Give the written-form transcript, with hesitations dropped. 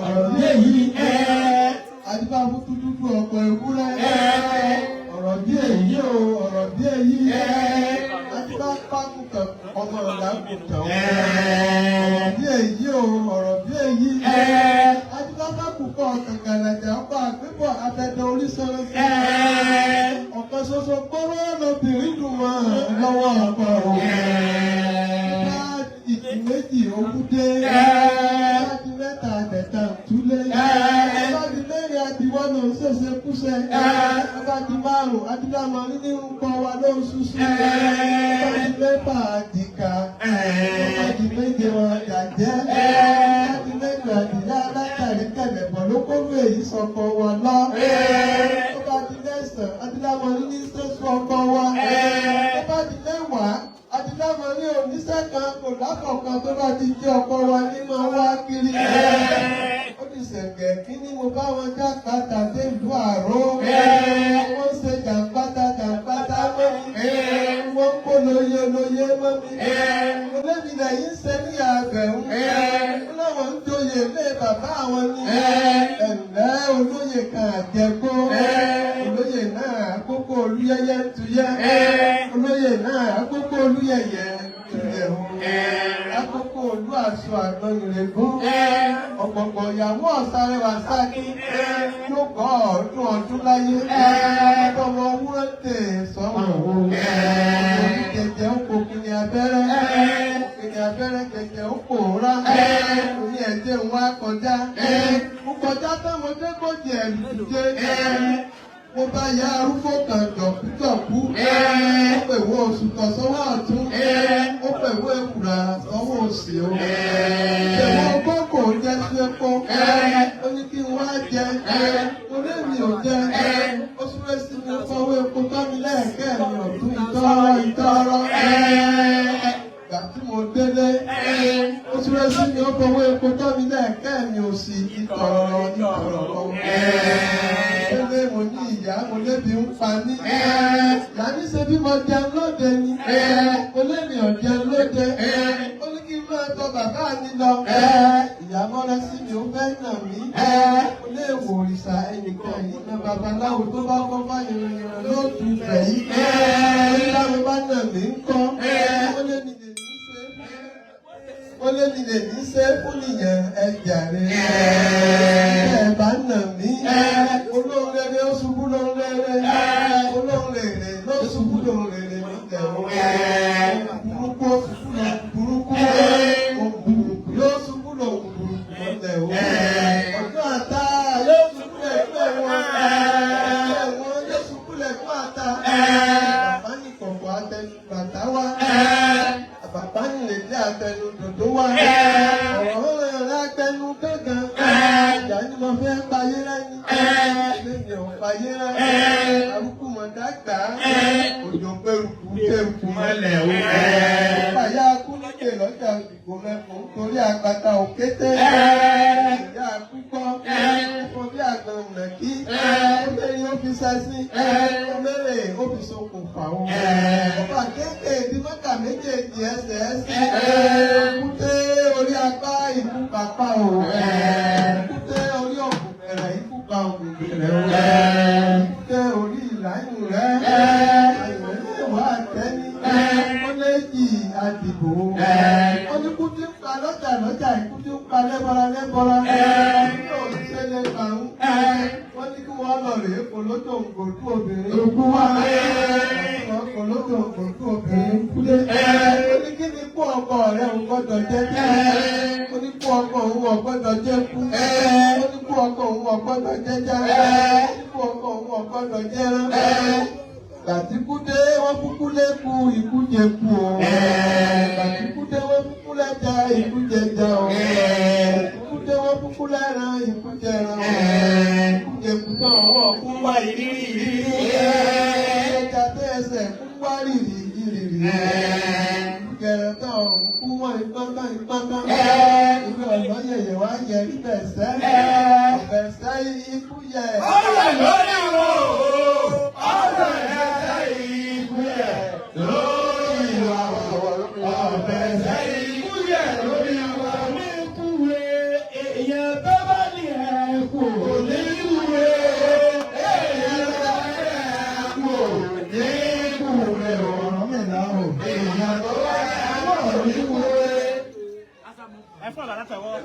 ọ̀rọ̀ bí èyí adúbà fún dúdú ọ̀pọ̀ ewúrẹ́ ọ̀rọ̀ bí èyí o ọ̀rọ̀ bí èyí adúbà pàkùtàn ọmọ làkùtàn ọ̀rọ̀ bí èyí o ọ̀rọ̀ bí èyí adúbà pàkùkọ̀ kàkàlàjà ọkọ̀ àgbébọ̀ abẹ́dẹ oríṣiríṣi ọ̀kan ṣoṣo gbọ́rọ̀ lóbìnrin dùn mọ́ lọ́wọ́ ọkọ̀ méjì ogúndé láti mẹ́ta àtẹ̀tà túlé láti mẹ́rin àtiwọ́ ló ń ṣèṣe kúṣẹ́ láti márùn adúlámọ̀ nínú nǹkan wa ló ń ṣuṣu láti mẹ́fà àdìkà láti méje wọn àjàjẹ́ láti mẹ́jọ àdìyá látàrí kẹlẹ̀bọ̀ ló kó lù èyí sọ̀kọ̀ wọn lọ tó bá di mẹ́sàn adúlámọ̀ nínú ṣẹ́ṣu ọkọ̀ wa tó bá di mẹ́wàá adúlámọ̀ ní oníṣẹ́ kan kò lákọ̀ọ́kan tó bá ti jẹ́ ọkọ wa nínú wá kiri. Ó ti ṣẹ̀gẹ̀ kí ni mo bá wọn já pátá dé ìlú àró. Wọ́n ṣe jàǹpátá mọ́ mi. Wọ́n kó lóye mọ́ mi. Mo lébi lẹ́yìn ṣe ní àbẹ̀wò. Wọ́n láwọn ń joyè lé bàbá àwọn ní. Ẹ̀lẹ́ olóyè kan àjẹgbó. Olóyè náà àkókò olúyẹyẹ ń tuyẹ́. Olóyè náà àkókò olúyẹyẹ tuyẹ̀ o. Àkókò olú aṣọ àgbọ̀nrẹ̀gún. Ọ̀pọ̀pọ̀ ìyàwó ọ̀sárẹ́wà sáàkì yóò kọ́ ọdún láyé. Ọmọ wúrọ̀ tè sọ́wọ́n o. Kẹ̀kẹ́ ó kò kìnì abẹ́rẹ́. Kìnì abẹ́rẹ́ kẹ̀kẹ́ ó kò rá. Oní ẹ̀jẹ̀ ń wá kọjá. Mo kọjá tọ́mọdé kò jẹ́ ẹ̀lùjẹ́. Mo bá ya arúgbó kan jọ̀kú. Ó pèwọ́ oṣù kan sọ́wọ́ ọ̀tún. Ó pèwọ́ ewùrà sọ́wọ́ òsì o. Ìṣẹ̀wọ̀n ọgbọ́n kò jẹ́ sí epo. Ó ní kí n wá jẹ. Mo lé mi ò jẹ. Ó súré sí mi fọwọ́ epo tọ́ mi lẹ́ẹ̀kẹ́ mi ọ̀tún ìtọ́rọ́. Ìgbà tí mo délé, ó súré sí mi ó fọwọ́ epo tọ́ mi lẹ́ẹ̀kẹ́ mi òsì ìtọ̀rọ̀. Délé mo ní ìyá mo lébi ń pa mí. Ìyá ní ṣe bí mo jẹun lóde ni. Mo lébi ò jẹun lóde. Ó ní kí n máa tọ bàbá mi lọ. Ìyá mọ́ra sí mi ó fẹ́ nà mí. Mo lé wò òrìṣà ẹnìkan yìí na babaláwo tó bá kọ́ bá yìnrìnyìnrìn lóòtú ibẹ̀ yìí. Oníláwo bá nà mí ń kọ́. Ó lé mi lè ní ṣe fún nìyẹn ẹjà rẹ̀. Ẹ bá nà mí. Olóhùn rere ó ṣubú lóhùn rere. Olóhùn rere ló ṣubú lóhùn rere nílẹ̀ o. Burúkú ó ṣubú lóhùn burúkú. Burúkú yóò ṣubú lóhùn burúkú nílẹ̀ o. Ọdún àtà yóò ṣubú lẹ́gbẹ̀ẹ́ wọn. Ẹ̀wọ̀n yóò ṣubú lẹ́gbẹ̀ẹ́ àtà. Bàbá ní kọ̀kọ̀ àtẹnu bàtà wá. Bàbá ní lè dé àtẹnu dòdò wá. Ọ̀rọ̀ rẹ̀ àtẹnu gángan. Ìyá ni mo fẹ́ payé lẹ́yìn. Lẹ́yìn ò payé lẹ́yìn. Arúgbó mọ̀ dàgbà. Òjò pẹ̀rùkù tẹ̀rùkù mọ́lẹ̀ o. Bàyá kúlókè lọ́jà òdìgbò mẹ́fún torí àgbàtà òkété. Ìyá àkúkọ́. Fún bí àgbọn nàkí. Ó lẹ́yìn ó fi sẹ́sí. Ó mẹ́rẹ̀ ó fi ṣokùnfà o. Ọba kéékèèdè mọ́kà méjèèjì ẹsẹ̀. Kúté orí apá ìlú pàpà o. Kúté orí ọ̀gùn bẹ̀rẹ̀ ikú pa ògùn bẹ̀rẹ̀ o. Kúté orí ìlànà rẹ̀. Àyẹ̀wò ìwà àtẹ́ni. Ó léjì àdìbò. Ó ní kúté ń pa lọ́jà ìkúté ń pa lẹ́bọ̀rọ̀. Yóò ṣe lè parun. Wọ́n ní kí wọ́n lọ rèé polótò ògòdú obìnrin. Ògùn wà. Polótò ògòdú obìnrin kúlé. Ó ní kí ni kú ọkọ rẹ̀ ò gbọ́dọ̀ jẹ́ jẹ́. Ó ní kú ọkọ òun ò gbọ́dọ̀ jẹ́ kú. Ó ní kú ọkọ òun ò gbọ́dọ̀ jẹ́ já. Ó ní kú ọkọ òun ò gbọ́dọ̀ jẹ́ rán. Gàtíkúdé wọ́n kúkú léku ikú jẹ kú o. Gàtíkúdé wọ́n kúkú lẹ́ja ikú jẹ já o. Gàtíkúdé wọ́n kúkú lẹ́ran ikú jẹ ran o. Ikú jẹ kú náà wọ́n kú wá ìrírí. Ẹja tẹ́ ẹsẹ̀ kú wá rìrì. Gẹ̀rẹ̀ náà kú wọ́n ìpántán. Ìlú ọ̀nà yẹ̀yẹ̀ wá yẹ ibẹ̀ sẹ́. Ọ̀bẹ̀ sẹ́ ikú yẹ. Ọ̀rọ̀ lórí wọn o. Ọ̀rọ̀ ẹ̀sẹ̀ ikú yẹ lórí wa o. Ọ̀bẹ̀ ẹ̀sẹ̀ ikú yẹ lórí wa o. Ní kúwe èèyàn tó bá ní ẹ fún ọ̀dà látẹ̀wọ́.